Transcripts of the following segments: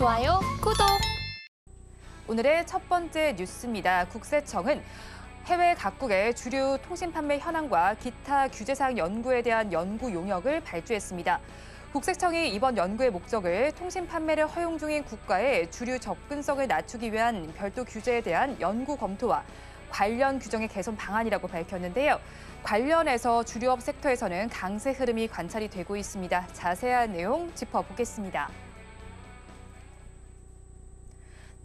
좋아요, 구독! 오늘의 첫 번째 뉴스입니다. 국세청은 해외 각국의 주류 통신 판매 현황과 기타 규제사항 연구에 대한 연구 용역을 발주했습니다. 국세청이 이번 연구의 목적을 통신 판매를 허용 중인 국가의 주류 접근성을 낮추기 위한 별도 규제에 대한 연구 검토와 관련 규정의 개선 방안이라고 밝혔는데요. 관련해서 주류업 섹터에서는 강세 흐름이 관찰이 되고 있습니다. 자세한 내용 짚어보겠습니다.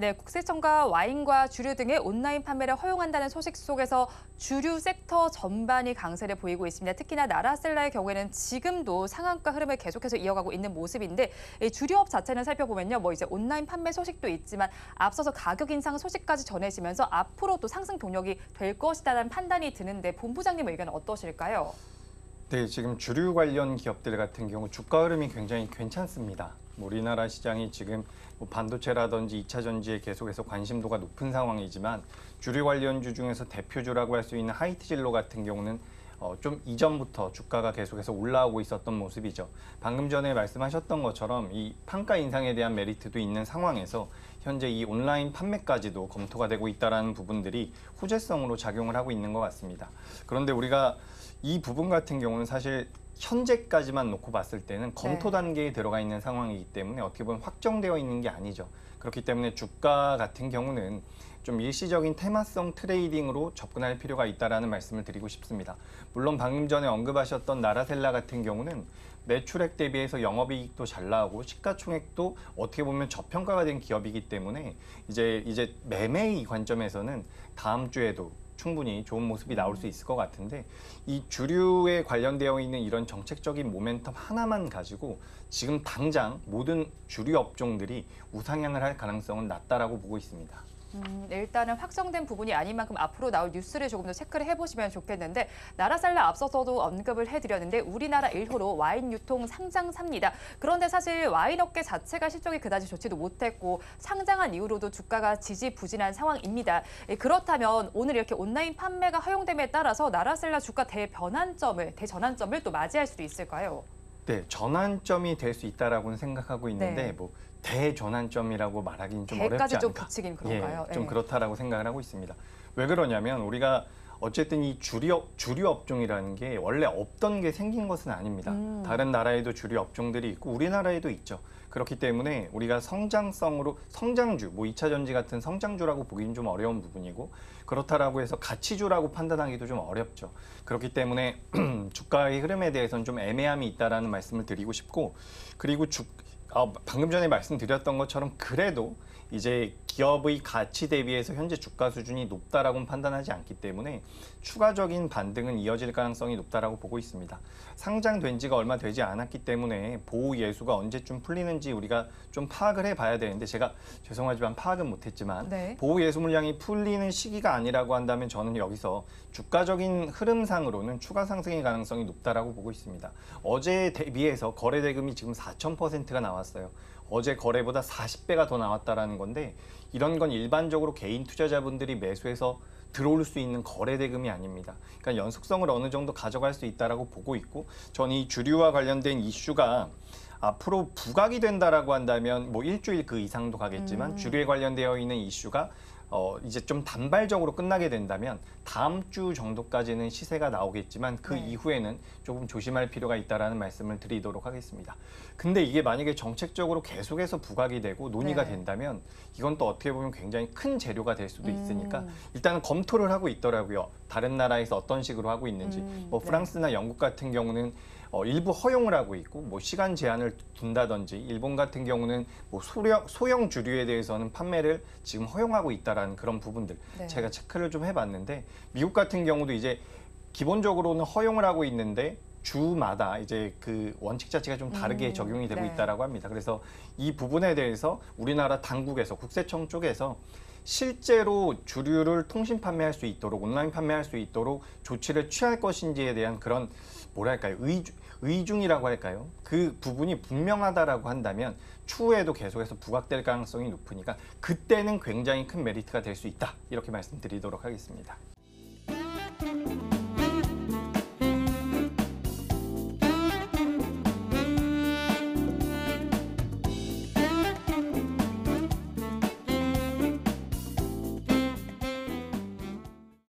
네, 국세청과 와인과 주류 등의 온라인 판매를 허용한다는 소식 속에서 주류 섹터 전반이 강세를 보이고 있습니다. 특히나 나라셀라의 경우에는 지금도 상한가 흐름을 계속해서 이어가고 있는 모습인데 이 주류업 자체는 살펴보면요, 이제 온라인 판매 소식도 있지만 앞서서 가격 인상 소식까지 전해지면서 앞으로도 상승 동력이 될 것이다라는 판단이 드는데 본부장님 의견은 어떠실까요? 네, 지금 주류 관련 기업들 같은 경우 주가 흐름이 굉장히 괜찮습니다. 우리나라 시장이 지금 반도체라든지 2차 전지에 계속해서 관심도가 높은 상황이지만 주류 관련주 중에서 대표주라고 할 수 있는 하이트진로 같은 경우는 좀 이전부터 주가가 계속해서 올라오고 있었던 모습이죠. 방금 전에 말씀하셨던 것처럼 이 판가 인상에 대한 메리트도 있는 상황에서 현재 이 온라인 판매까지도 검토가 되고 있다는 부분들이 호재성으로 작용을 하고 있는 것 같습니다. 그런데 우리가 이 부분 같은 경우는 사실 현재까지만 놓고 봤을 때는 검토 단계에 들어가 있는 상황이기 때문에 어떻게 보면 확정되어 있는 게 아니죠. 그렇기 때문에 주가 같은 경우는 좀 일시적인 테마성 트레이딩으로 접근할 필요가 있다는 말씀을 드리고 싶습니다. 물론 방금 전에 언급하셨던 나라셀라 같은 경우는 매출액 대비해서 영업이익도 잘 나오고 시가총액도 어떻게 보면 저평가가 된 기업이기 때문에 이제 매매의 관점에서는 다음 주에도 충분히 좋은 모습이 나올 수 있을 것 같은데 이 주류에 관련되어 있는 이런 정책적인 모멘텀 하나만 가지고 지금 당장 모든 주류 업종들이 우상향을 할 가능성은 낮다라고 보고 있습니다. 일단은 확정된 부분이 아닌 만큼 앞으로 나올 뉴스를 조금 더 체크를 해보시면 좋겠는데 나라셀라 앞서서도 언급을 해드렸는데 우리나라 1호로 와인 유통 상장사입니다. 그런데 사실 와인 업계 자체가 실적이 그다지 좋지도 못했고 상장한 이후로도 주가가 지지부진한 상황입니다. 그렇다면 오늘 이렇게 온라인 판매가 허용됨에 따라서 나라셀라 주가 대전환점을 또 맞이할 수도 있을까요? 네, 전환점이 될 수 있다라고는 생각하고 있는데 네. 대전환점이라고 말하기는 좀 어렵지 대까지 않을까. 좀 붙이긴 그런가요? 좀 그렇다라고 생각을 하고 있습니다. 왜 그러냐면 우리가 어쨌든 이 주류 업종이라는 게 원래 없던 게 생긴 것은 아닙니다. 다른 나라에도 주류 업종들이 있고 우리나라에도 있죠. 그렇기 때문에 우리가 성장성으로 성장주, 2차 전지 같은 성장주라고 보기는 좀 어려운 부분이고 그렇다라고 해서 가치주라고 판단하기도 좀 어렵죠. 그렇기 때문에 주가의 흐름에 대해서는 좀 애매함이 있다라는 말씀을 드리고 싶고 그리고 방금 전에 말씀드렸던 것처럼 그래도 이제 기업의 가치 대비해서 현재 주가 수준이 높다라고는 판단하지 않기 때문에 추가적인 반등은 이어질 가능성이 높다라고 보고 있습니다. 상장된 지가 얼마 되지 않았기 때문에 보호 예수가 언제쯤 풀리는지 우리가 좀 파악을 해봐야 되는데 제가 죄송하지만 파악은 못했지만 보호 예수 물량이 풀리는 시기가 아니라고 한다면 저는 여기서 주가적인 흐름상으로는 추가 상승의 가능성이 높다라고 보고 있습니다. 어제에 대비해서 거래 대금이 지금 4,000%가 나왔어요. 어제 거래보다 40배가 더 나왔다라는 건데 이런 건 일반적으로 개인 투자자분들이 매수해서 들어올 수 있는 거래 대금이 아닙니다. 그러니까 연속성을 어느 정도 가져갈 수 있다라고 보고 있고 저는 이 주류와 관련된 이슈가 앞으로 부각이 된다라고 한다면 일주일 그 이상도 가겠지만 주류에 관련되어 있는 이슈가 이제 좀 단발적으로 끝나게 된다면 다음 주 정도까지는 시세가 나오겠지만 그 이후에는 조금 조심할 필요가 있다라는 말씀을 드리도록 하겠습니다. 근데 이게 만약에 정책적으로 계속해서 부각이 되고 논의가 된다면 이건 또 어떻게 보면 굉장히 큰 재료가 될 수도 있으니까 일단은 검토를 하고 있더라고요. 다른 나라에서 어떤 식으로 하고 있는지. 프랑스나 영국 같은 경우는 일부 허용을 하고 있고 시간 제한을 둔다든지 일본 같은 경우는 소형 주류에 대해서는 판매를 지금 허용하고 있다라는 그런 부분들 제가 체크를 좀 해봤는데 미국 같은 경우도 이제 기본적으로는 허용을 하고 있는데 주마다 이제 그 원칙 자체가 좀 다르게 적용이 되고 있다라고 합니다. 그래서 이 부분에 대해서 우리나라 당국에서 국세청 쪽에서 실제로 주류를 통신 판매할 수 있도록 온라인 판매할 수 있도록 조치를 취할 것인지에 대한 그런 뭐랄까요 의중이라고 할까요? 그 부분이 분명하다라고 한다면 추후에도 계속해서 부각될 가능성이 높으니까 그때는 굉장히 큰 메리트가 될 수 있다 이렇게 말씀드리도록 하겠습니다.